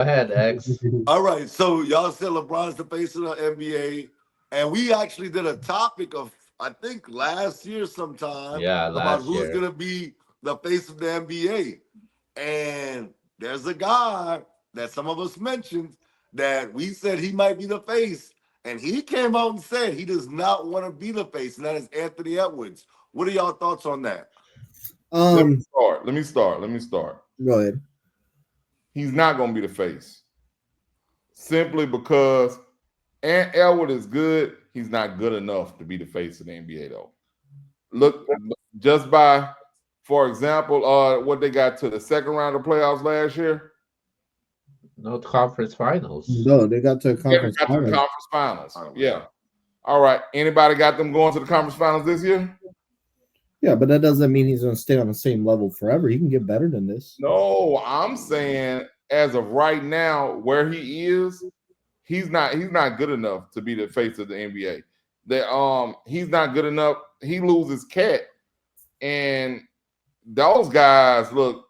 ahead, X. All right, so y'all said LeBron's the face of the NBA, and we actually did a topic of I think last year sometime Yeah, about last who's year. gonna be the face of the NBA, and there's a guy that some of us mentioned that we said he might be the face, and he came out and said he does not want to be the face, and that is Anthony Edwards. What are y'all thoughts on that? Let me Um, start. Let me start. Let me start. go ahead. He's not going to be the face simply because Ant Elwood is good. He's not good enough to be the face of the NBA, though. Look, just by, for example, what they got to the second round of playoffs last year. No conference finals. No, they got to a Yeah, they conference got to the finals. conference finals. Yeah. All right. Anybody got them going to the conference finals this year? Yeah, but that doesn't mean he's going to stay on the same level forever. He can get better than this. No, I'm saying as of right now, where he is, he's not good enough to be the face of the NBA. He's not good enough. He loses Cat, and those guys look.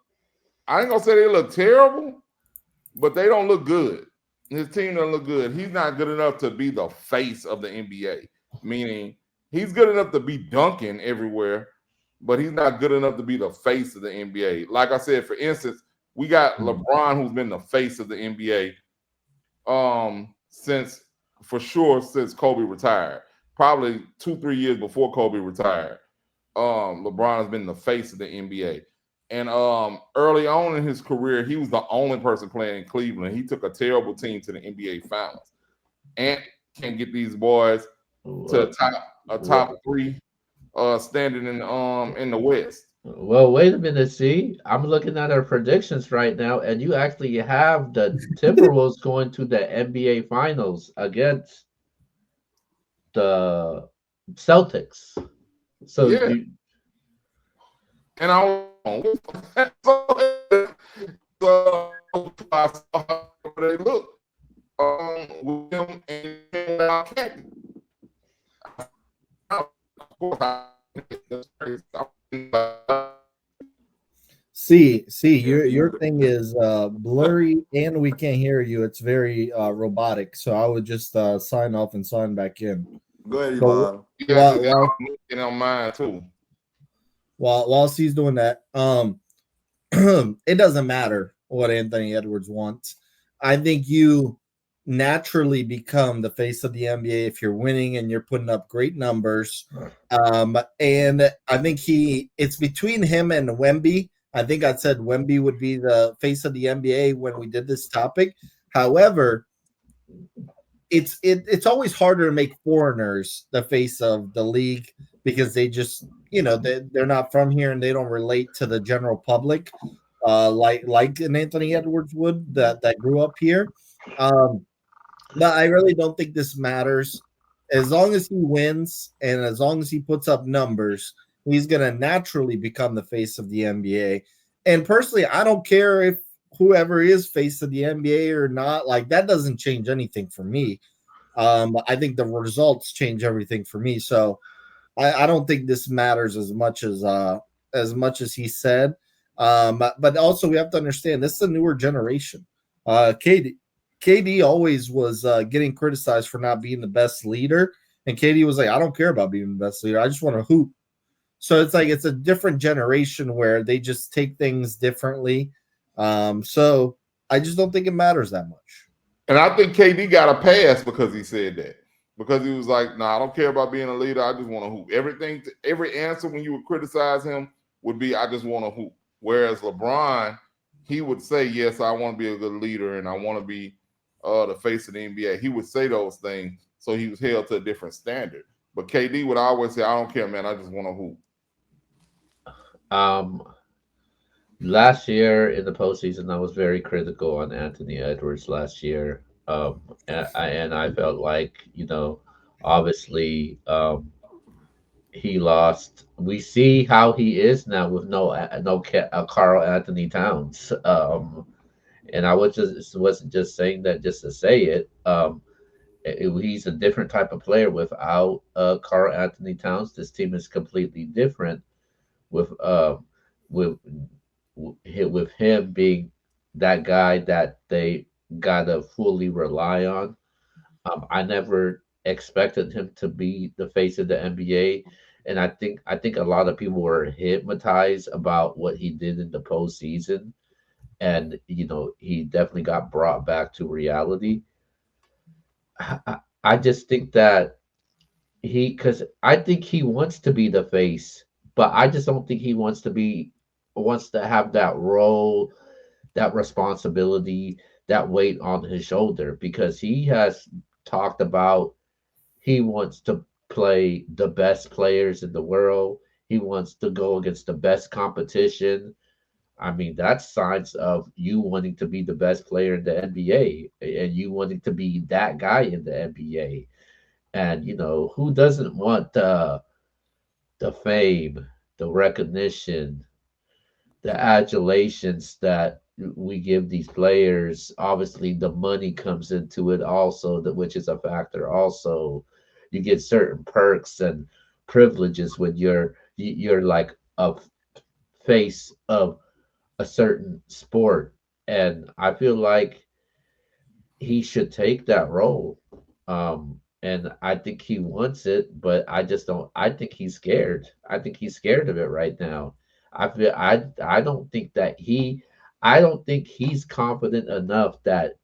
I ain't gonna say they look terrible, but they don't look good. His team don't look good. He's not good enough to be the face of the NBA. Meaning he's good enough to be dunking everywhere, but he's not good enough to be the face of the NBA. Like I said, for instance, we got LeBron who's been the face of the NBA since for sure since Kobe retired. Probably 2-3 years before Kobe retired. LeBron has been the face of the NBA. And early on in his career, he was the only person playing in Cleveland. He took a terrible team to the NBA Finals. Ant can get these boys to a top three standing in the West. Well, wait a minute. See, I'm looking at our predictions right now, and you actually have the Timberwolves going to the NBA Finals against the Celtics. So Yeah, you, and I so I saw how they look with him and Cat. See, Yeah, your thing is blurry and we can't hear you. It's very robotic. So I would just sign off and sign back in. go ahead, So Yvonne. Yeah, while I'm while looking on mine too. while he's doing that, it doesn't matter what Anthony Edwards wants. I think you naturally become the face of the NBA if you're winning and you're putting up great numbers. And I think it's between him and Wemby. I think I said Wemby would be the face of the NBA when we did this topic. However, it's always harder to make foreigners the face of the league because they just they're not from here and they don't relate to the general public like an Anthony Edwards would that grew up here. Um, but I really don't think this matters. As long as he wins and as long as he puts up numbers, he's going to naturally become the face of the NBA. And personally, I don't care if whoever is face of the NBA or not. Like that doesn't change anything for me. I think the results change everything for me. So I don't think this matters as much as he said. But also we have to understand this is a newer generation. KD always was getting criticized for not being the best leader, and KD was like, "I don't care about being the best leader. I just want to hoop." So it's like it's a different generation where they just take things differently. So I just don't think it matters that much. And I think KD got a pass because he said that. Because he was like, "Nah, I don't care about being a leader. I just want to hoop." Every answer when you would criticize him would be, "I just want to hoop." Whereas LeBron, he would say, "Yes, I want to be a good leader and I want to be the face of the NBA." He would say those things, so he was held to a different standard. But KD would always say, "I don't care, man. I just want to hoop." um, last year in the postseason, I was very critical on Anthony Edwards last year. And I felt like, obviously, he lost. We see how he is now with Carl Anthony Towns. And I wasn't just saying that just to say it. He's a different type of player without Carl Anthony Towns. This team is completely different with with with him being that guy that they gotta fully rely on. I never expected him to be the face of the NBA, and I think a lot of people were hypnotized about what he did in the postseason, and he definitely got brought back to reality. I just think that because I think he wants to be the face, but I just don't think he wants to have that role, that responsibility, that weight on his shoulder because he has talked about he wants to play the best players in the world. He wants to go against the best competition. I mean, that's signs of you wanting to be the best player in the NBA and you wanting to be that guy in the NBA. And who doesn't want the fame, the recognition, the adulations that we give these players? Obviously, the money comes into it also, which is a factor. Also, you get certain perks and privileges when you're like a face of a certain sport, and I feel like he should take that role. And I think he wants it, but I just don't. I think he's scared. I think he's scared of it right now. I don't think that I don't think he's confident enough that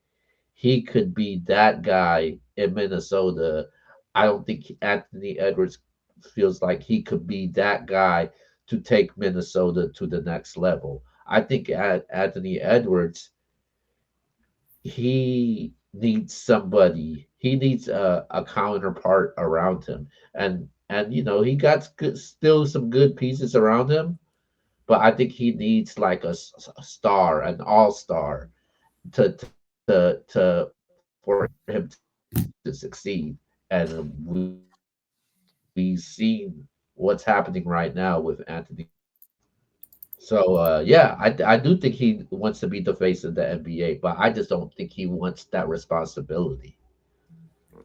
he could be that guy in Minnesota. I don't think Anthony Edwards feels like he could be that guy to take Minnesota to the next level. I think Anthony Edwards, he needs somebody. He needs a counterpart around him, and he got still some good pieces around him, but I think he needs like a star, an all star, to for him to succeed. And we've seen what's happening right now with Anthony. So yeah, I do think he wants to be the face of the NBA, but I just don't think he wants that responsibility.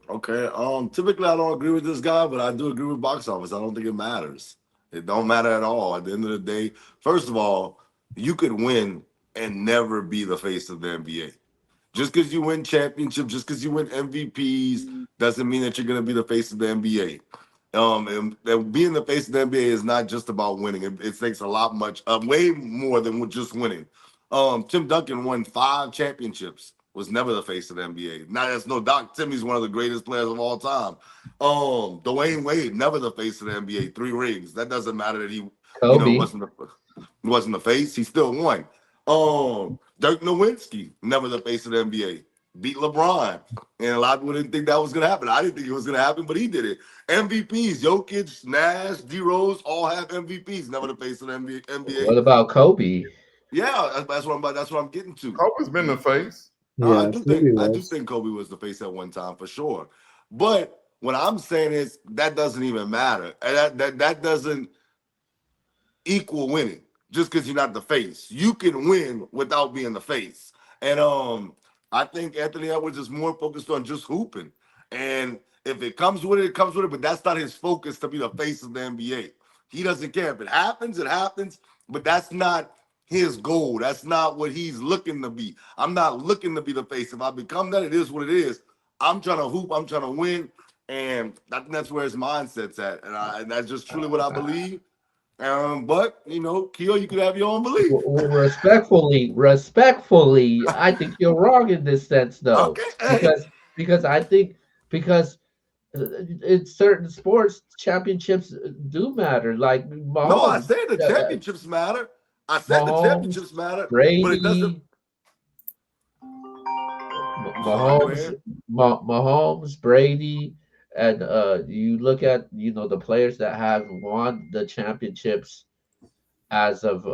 Okay. Typically I don't agree with this guy, but I do agree with box office. I don't think it matters. It don't matter at all. At the end of the day, first of all, you could win and never be the face of the NBA. Just because you win championships, just because you win MVPs, doesn't mean that you're going to be the face of the NBA. And being the face of the NBA is not just about winning. It takes a lot much, way more than just winning. Tim Duncan won 5 championships. Was never the face of the NBA. Now there's no doubt. Timmy's one of the greatest players of all time. Dwayne Wade never the face of the NBA. 3 rings. That doesn't matter that he, Kobe, wasn't the face. He still won. Dirk Nowitzki, never the face of the NBA, beat LeBron. And a lot of people didn't think that was going to happen. I didn't think it was going to happen, but he did it. MVPs, Jokic, Nash, D Rose, all have MVPs, never the face of the NBA. what about Kobe? Yeah, that's what I'm getting to. Kobe's been the face. I Yeah, do Kobe think I do was. think Kobe was the face at one time for sure. But what I'm saying is that doesn't even matter. And that doesn't equal winning just because you're not the face. You can win without being the face. And I think Anthony Edwards is more focused on just hooping. And if it comes with it, it comes with it. But that's not his focus to be the face of the NBA. He doesn't care. If it happens, it happens. But that's not his goal. That's not what he's looking to be. I'm not looking to be the face. If I become that, it is what it is. I'm trying to hoop. I'm trying to win. And I think that's where his mindset's at. And that's just truly what I believe. But Keo, you could have your own belief. Respectfully, I think you're wrong in this sense, though, Okay, hey. because I think because in certain sports, championships do matter. Like No, I Mahomes, say the uh, championships matter. I said the Mahomes, championships matter, but it doesn't. Brady, I'm sorry. Go Mahomes, ahead. Mahomes, Brady, and you look at the players that have won the championships as of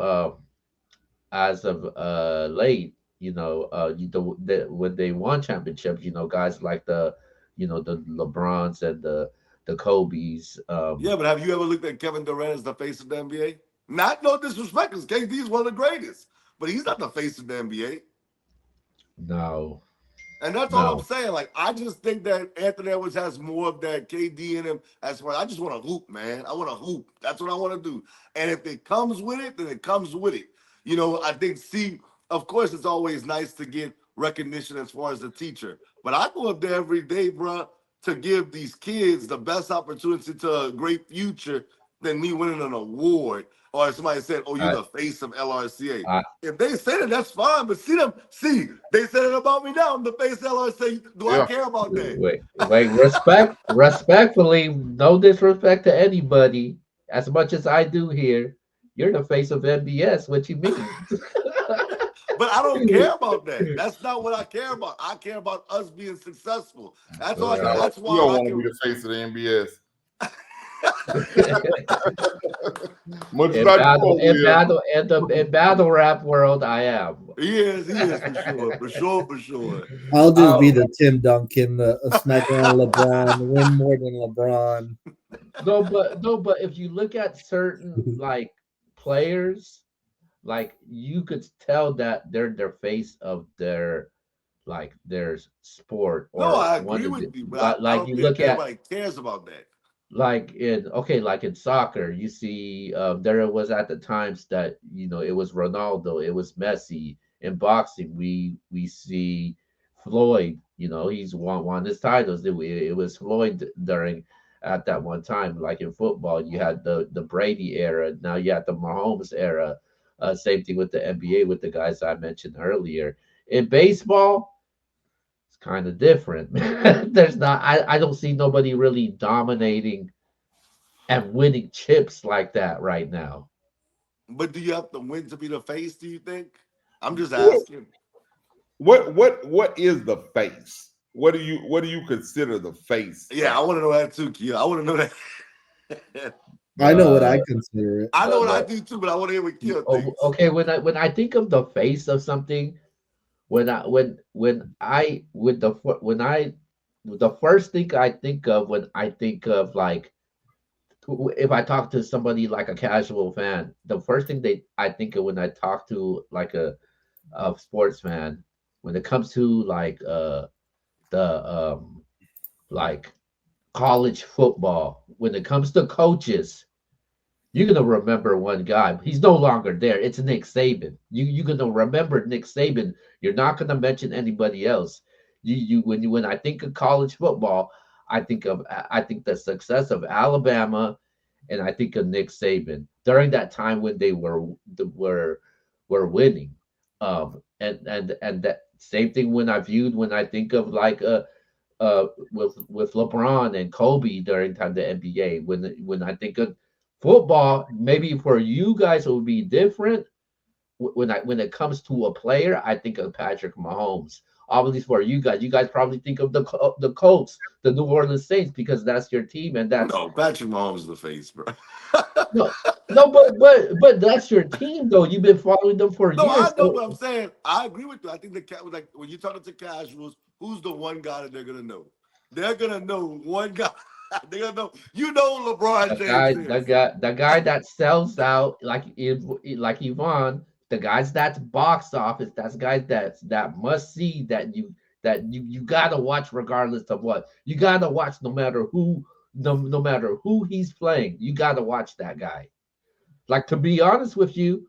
late. When they won championships, guys like the LeBrons and the Kobe's. Yeah, but have you ever looked at Kevin Durant as the face of the NBA? Not no disrespect, because KD is one of the greatest, but he's not the face of the NBA. No, And that's all I'm no. saying. Like, I just think that Anthony Edwards has more of that KD in him. As far I just want to hoop, man. I want to hoop. That's what I want to do. And if it comes with it, then it comes with it. I think, see, of course, it's always nice to get recognition as far as a teacher. But I go up there every day, bro, to give these kids the best opportunity to a great future than me winning an award. Or somebody said, "Oh, you're I, the face of LRCA." I, If they say that, that's fine. But they said it about me now. I'm the face of LRCA. Do I Yeah. care about that? wait, respectfully, no disrespect to anybody. As much as I do here, you're the face of MBS. What you mean? But I don't care about that. That's not what I care about. I care about us being successful. That's all I care. Right. That's You why don't I want to can. be the face of the NBS. Much in like battle, you, in Will. battle, in battle rap world, I am. He is for sure, for sure, for sure. I'll just be Oh the Tim Duncan, smack around LeBron, win more than LeBron. no, but if you look at certain like players, like you could tell that they're their face of their like their sport No, or I one agree of with the you, but I like don't you think look at everybody cares about that. like in soccer you see there was at the times that it was Ronaldo, it was Messi. In boxing we see Floyd, he's won his titles. It was Floyd during at that one time. Like in football you had the Brady era, now you had the Mahomes era. Same thing with the NBA with the guys I mentioned earlier. In baseball it's kind of different. There's not I don't see nobody really dominating and winning chips like that right now. But do you have to win to be the face? Do you think? I'm just What asking. what is the face? What do you consider the face Yeah, of? I want to know that too, Kia. I want to know that. I know what I The consider it. I know what I the do too, but I want to hear what Kia oh, thinks. okay, when I think of the face of something, when the fir- when I the first thing I think of when I think of like if I talk to somebody like a casual fan, the first thing I think of when I talk to like a sports fan, when it comes to like the like college football, when it comes to coaches, you're gonna remember one guy. He's no longer there. It's Nick Saban. You're gonna remember Nick Saban. You're not gonna mention anybody else. When I think of college football, I think the success of Alabama, and I think of Nick Saban during that time when they were winning. And that same thing when I think of like with LeBron and Kobe during time the NBA. When I think of football, maybe for you guys it would be different. When it comes to a player, I think of Patrick Mahomes. Obviously, for you guys probably think of the Colts, the New Orleans Saints, because that's your team, and that's No, Patrick Mahomes is the face, bro. no, no, but that's your team though. You've been following them for No, I years, know so what I'm saying. I agree with you. I think the cat like when you're talking to casuals, who's the one guy that they're gonna know? They're gonna know one guy. They're gonna know. You know who LeBron James is. the guy that sells out like Yvonne, the guys that's box office, that's guys that must see that you gotta watch regardless of what. You gotta watch no matter who no matter who he's playing. You gotta watch that guy. Like to be honest with you,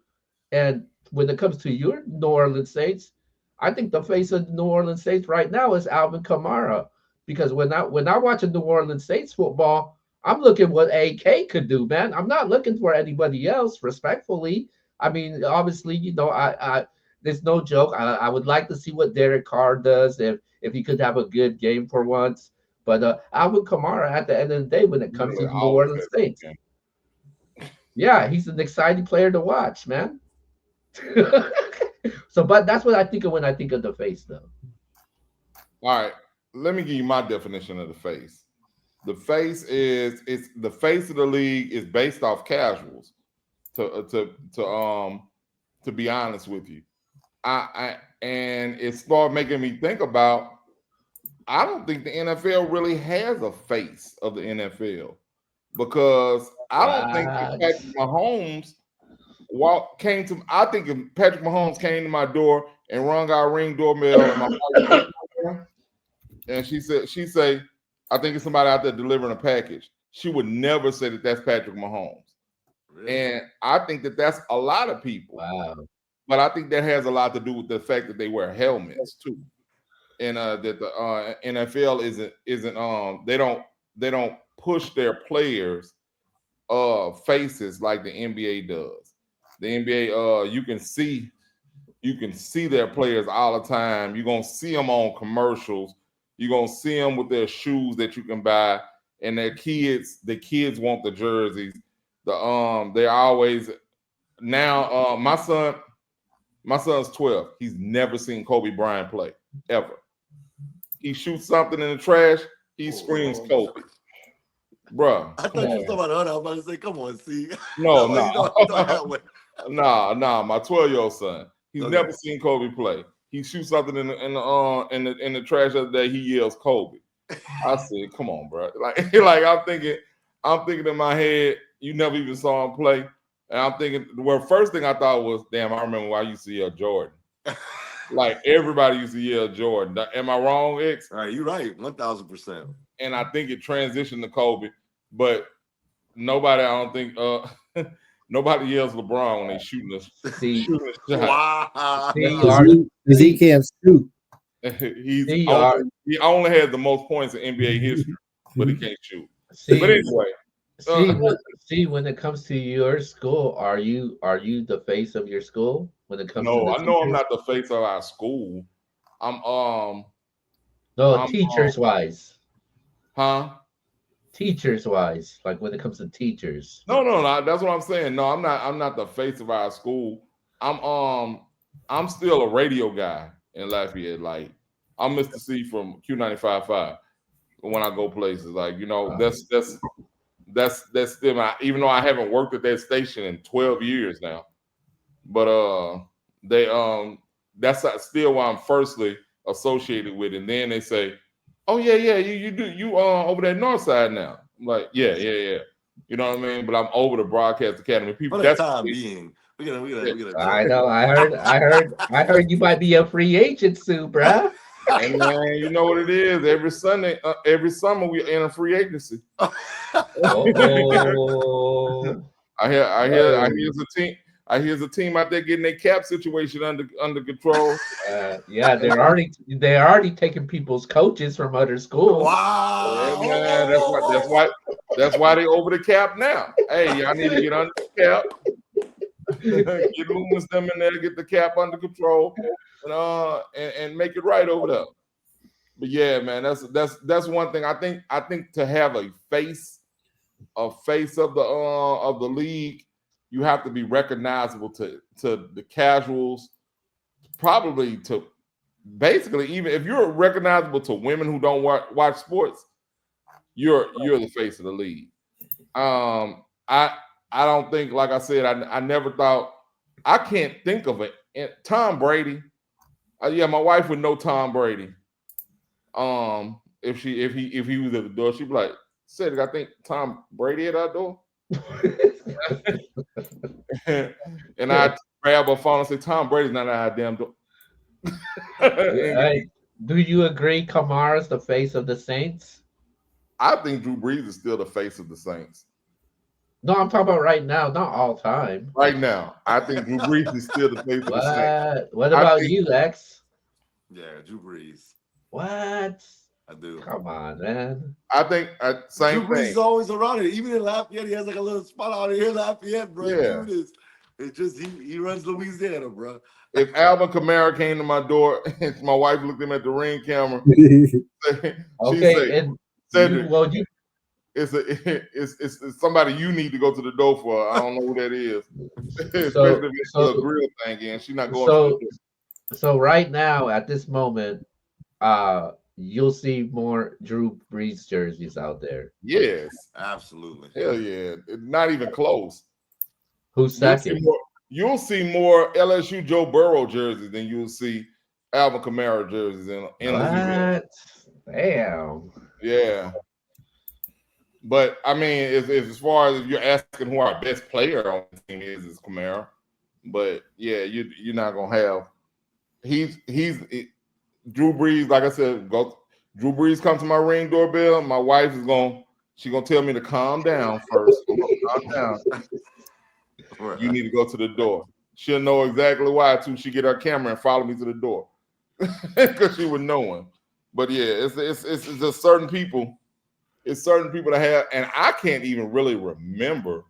and when it comes to your New Orleans Saints, I think the face of the New Orleans Saints right now is Alvin Kamara. Because when I watch a New Orleans Saints football, I'm looking what AK could do, man. I'm not looking for anybody else, respectfully. I mean, obviously, I there's no joke. I would like to see what Derek Carr does if he could have a good game for once. But Alvin Kamara, at the end of the day, when it You know, comes to they the New always Orleans have good Saints, games. yeah, he's an exciting player to watch, man. So, but that's what I think of when I think of the face, though. All right, let me give you my definition of the face. The face is it's the face of the league is based off casuals. To be honest with you, and it started making me think about. I don't think the NFL really has a face of the NFL because I don't think if What? Patrick Mahomes came to. I think if Patrick Mahomes came to my door and rung our ring doorbell and my wife and she say, I think it's somebody out there delivering a package. She would never say that that's Patrick Mahomes. Really? And I think that that's a lot of people. Wow. but I think that has a lot to do with the fact that they wear helmets too, and that the NFL isn't they don't push their players faces like the NBA does. The NBA you can see their players all the time. You're gonna see them on commercials. You're gonna see them with their shoes that you can buy, and the kids want the jerseys. They're always now. My son's 12. He's never seen Kobe Bryant play ever. He shoots something in the trash. He screams Kobe, bruh. I thought you were talking about Hunter. I was about to say, come on, see. No, You no, know that way. nah. My 12-year-old son. He's Okay. never seen Kobe play. He shoots something in the trash the other day. He yells Kobe. I said, "Come on, bro!" Like I'm thinking in my head, you never even saw him play, and I'm thinking, well, first thing I thought was, damn, I remember when I used to yell Jordan. Like everybody used to yell Jordan. Am I wrong, X? All right, you're right, 1,000%. And I think it transitioned to Kobe, but nobody, I don't think, nobody yells LeBron when they shooting a See, shot. Wow. Because he can't shoot. He only had the most points in NBA history, but he can't shoot. see, But anyway, when it comes to your school, are you the face of your school when it comes to no, the I know I'm teachers? not the face of our school. No, I'm, teachers wise. huh? Teachers wise, like when it comes to teachers. No. That's what I'm saying. No, I'm not the face of our school. I'm still a radio guy in Lafayette. Like I'm Mr. C from Q95.5 when I go places. Like that's still my. Even though I haven't worked at that station in 12 years now, but they that's still why I'm firstly associated with. And then they say, oh yeah, you over that north side now. I'm like, yeah. You know what I mean? But I'm over the broadcast academy. People For the that's time being, we gotta I know. I heard you might be a free agent soon, bruh. and man, you know what it is. Every Sunday, every summer we in a free agency. Oh, I here's a team. I hear a team out there getting their cap situation under control. yeah, they're already taking people's coaches from other schools. Wow. Yeah, man, that's why they over the cap now. Hey, y'all need to get under the cap. Get Loomis them in there, get the cap under control, and make it right over there. But yeah, man, that's one thing. I think to have a face of the league, you have to be recognizable to the casuals, probably to basically even if you're recognizable to women who don't watch sports, you're the face of the league. I don't think, like I said, I never thought, I can't think of it. And Tom Brady, yeah, my wife would know Tom Brady. If he was at the door, she'd be like, "Cedric, I think Tom Brady at our door." And I grab her phone and say, "Tom Brady's not at our damn door." Hey, do you agree Kamara's the face of the Saints? I think Drew Brees is still the face of the Saints. No, I'm talking about right now, not all time. Right now, I think Drew Brees is still the face of the Saints. What about you, Lex? Yeah, Drew Brees. What? I do. Come on, man. I think same Drew Brees thing. is always around it. Even in Lafayette, he has like a little spot out here in Lafayette, bro. Yeah. Dude, it's just he runs Louisiana, bro. If Alvin Kamara came to my door, and my wife looked him at the ring camera, Okay, said, and Cedric, it's somebody you need to go to the door for. I don't know who that is. Especially if it's a grill thing, and she's not going. So right now, at this moment, you'll see more Drew Brees jerseys out there. Yes, absolutely. Hell yeah, not even close. Who's second? You'll see more LSU Joe Burrow jerseys than you'll see Alvin Kamara jerseys in what? Damn. Yeah. But I mean, as far as if you're asking who our best player on the team is Kamara. But yeah, you're not gonna have. He's Drew Brees. Like I said, Drew Brees come to my ring doorbell. My wife is gonna tell me to calm down first. Calm down. You need to go to the door. she'll know exactly why too. She get her camera and follow me to the door because she was knowing. But yeah, it's just certain people. It's certain people that have, and I can't even really remember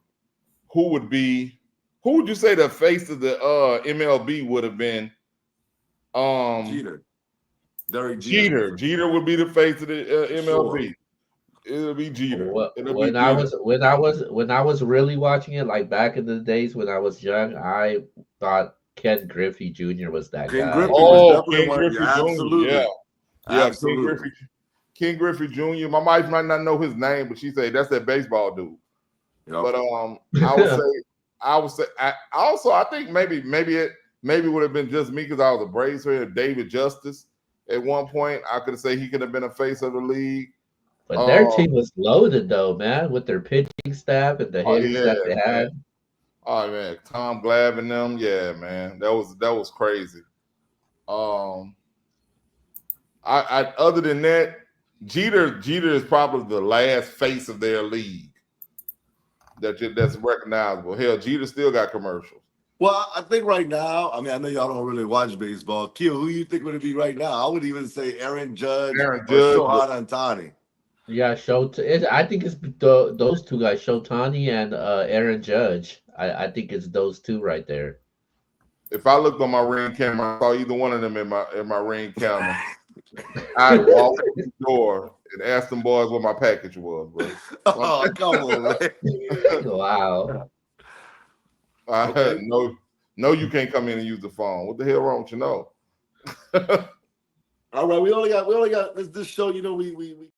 who would you say the face of the MLB would have been? Jeter. Derek Jeter. Jeter would be the face of the MLB. Sure. It'll be Jeter. When I was really watching it, like back in the days when I was young, I thought Ken Griffey Jr. was that Ken guy. Griffey Oh, was definitely Ken one. Griffey Jr. Absolutely. Yeah, Absolutely. Ken Griffey Jr. My wife might not know his name, but she said that's that baseball dude. Yep. But I would say I think maybe it would have been just me because I was a Braves fan. David Justice at one point, I could say he could have been a face of the league. But their team was loaded though, man, with their pitching staff and the hitters that they had. Man. Oh man, Tom Glavine and them, yeah, man, that was crazy. I other than that, Jeter is probably the last face of their league that's recognizable. Hell, Jeter still got commercials. Well, I think right now, I mean, I know y'all don't really watch baseball. Kiel, who you think would it be right now? I would even say Aaron Judge or Shohei Ohtani. Yeah, I think it's those two guys, Shotani and Aaron Judge. I think it's those two right there. If I looked on my Ring camera, I saw either one of them in my Ring camera, I'd walk to the door and ask them boys what my package was, bro. Oh, come on, man. Wow. Okay. No, you can't come in and use the phone. What the hell wrong with you? Know? All right, we only got this show. You know, we